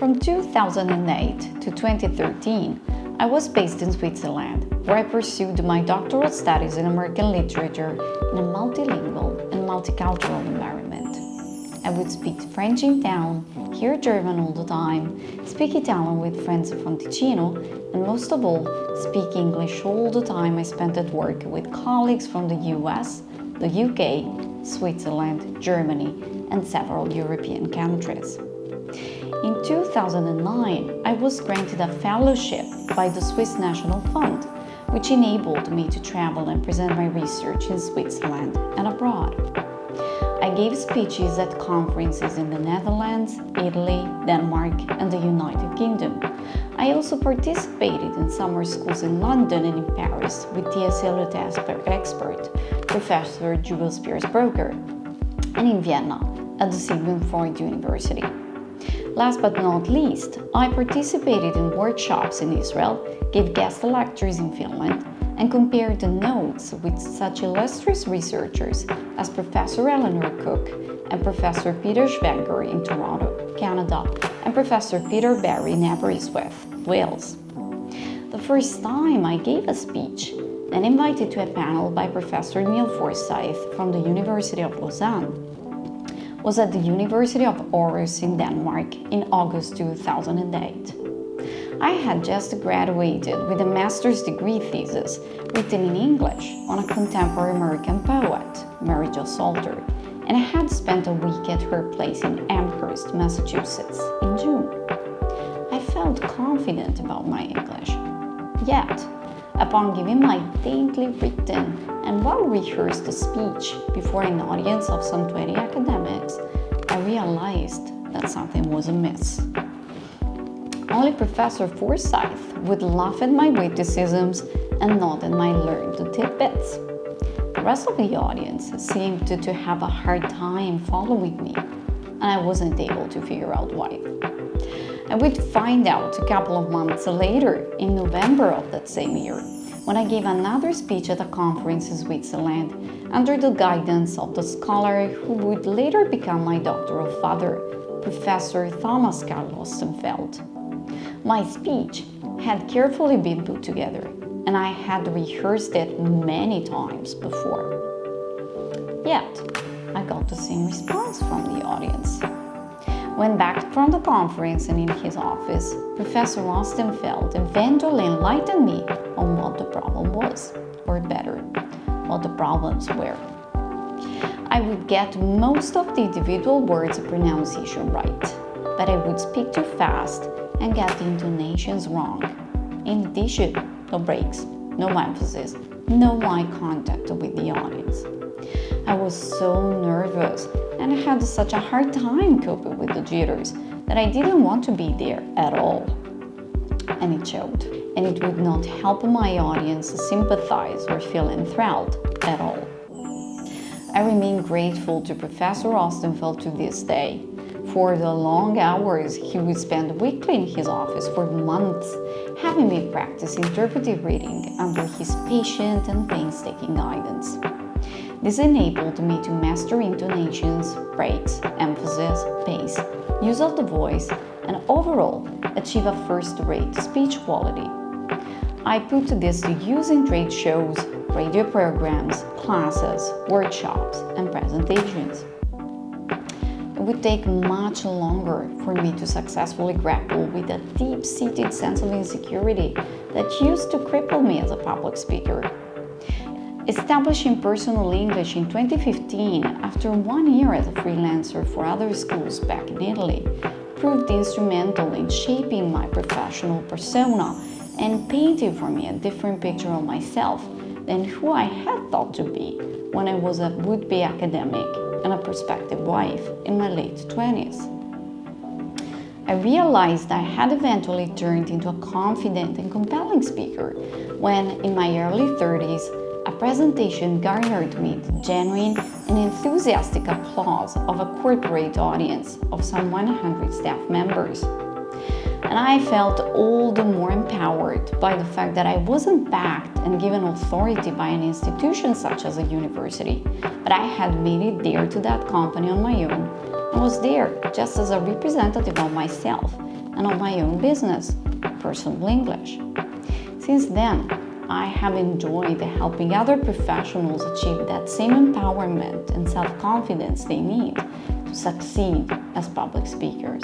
From 2008 to 2013, I was based in Switzerland, where I pursued my doctoral studies in American literature in a multilingual and multicultural environment. I would speak French in town, hear German all the time, speak Italian with friends from Ticino, and most of all, speak English all the time I spent at work with colleagues from the US, the UK, Switzerland, Germany, and several European countries. In 2009, I was granted a fellowship by the Swiss National Fund, which enabled me to travel and present my research in Switzerland and abroad. I gave speeches at conferences in the Netherlands, Italy, Denmark, and the United Kingdom. I also participated in summer schools in London and in Paris with TSA Luther expert, Professor Jules Piersberger, and in Vienna at the Sigmund Freud University. Last but not least, I participated in workshops in Israel, gave guest lectures in Finland, and compared the notes with such illustrious researchers as Professor Eleanor Cook and Professor Peter Schwenger in Toronto, Canada, and Professor Peter Barry in Aberystwyth, Wales. The first time I gave a speech, then invited to a panel by Professor Neil Forsyth from the University of Lausanne, was at the University of Aarhus in Denmark in August 2008. I had just graduated with a master's degree thesis written in English on a contemporary American poet, Mary Jo Salter, and I had spent a week at her place in Amherst, Massachusetts in June. I felt confident about my English. Yet, upon giving my daintily written and well-rehearsed speech before an audience of some 20 academics, I realized that something was amiss. Only Professor Forsyth would laugh at my witticisms and nod at my learned tidbits. The rest of the audience seemed to have a hard time following me, and I wasn't able to figure out why. I would find out a couple of months later, in November of that same year, when I gave another speech at a conference in Switzerland under the guidance of the scholar who would later become my doctoral father, Professor Thomas Karl Ostenfeld. My speech had carefully been put together, and I had rehearsed it many times before. Yet, I got the same response from the audience. When back from the conference and in his office, Professor Ostenfeld eventually enlightened me on what the problem was, or better, what the problems were. I would get most of the individual words pronunciation right, but I would speak too fast and get the intonations wrong. In addition, no breaks, no emphasis, no eye contact with the audience. I was so nervous and I had such a hard time coping with the jitters that I didn't want to be there at all. And it showed, and it would not help my audience sympathize or feel enthralled at all. I remain grateful to Professor Ostenfeld to this day for the long hours he would spend weekly in his office for months, having me practice interpretive reading under his patient and painstaking guidance. This enabled me to master intonations, breaks, emphasis, pace, use of the voice, and overall achieve a first-rate speech quality. I put this to use in trade shows, radio programs, classes, workshops, and presentations. It would take much longer for me to successfully grapple with a deep-seated sense of insecurity that used to cripple me as a public speaker. Establishing Personal English in 2015, after 1 year as a freelancer for other schools back in Italy, proved instrumental in shaping my professional persona and painting for me a different picture of myself than who I had thought to be when I was a would-be academic and a prospective wife in my late 20s. I realized I had eventually turned into a confident and compelling speaker when, in my early 30s, a presentation garnered me the genuine and enthusiastic applause of a corporate audience of some 100 staff members. And I felt all the more empowered by the fact that I wasn't backed and given authority by an institution such as a university, but I had made it there to that company on my own and was there just as a representative of myself and of my own business, Personal English. Since then, I have enjoyed helping other professionals achieve that same empowerment and self-confidence they need to succeed as public speakers.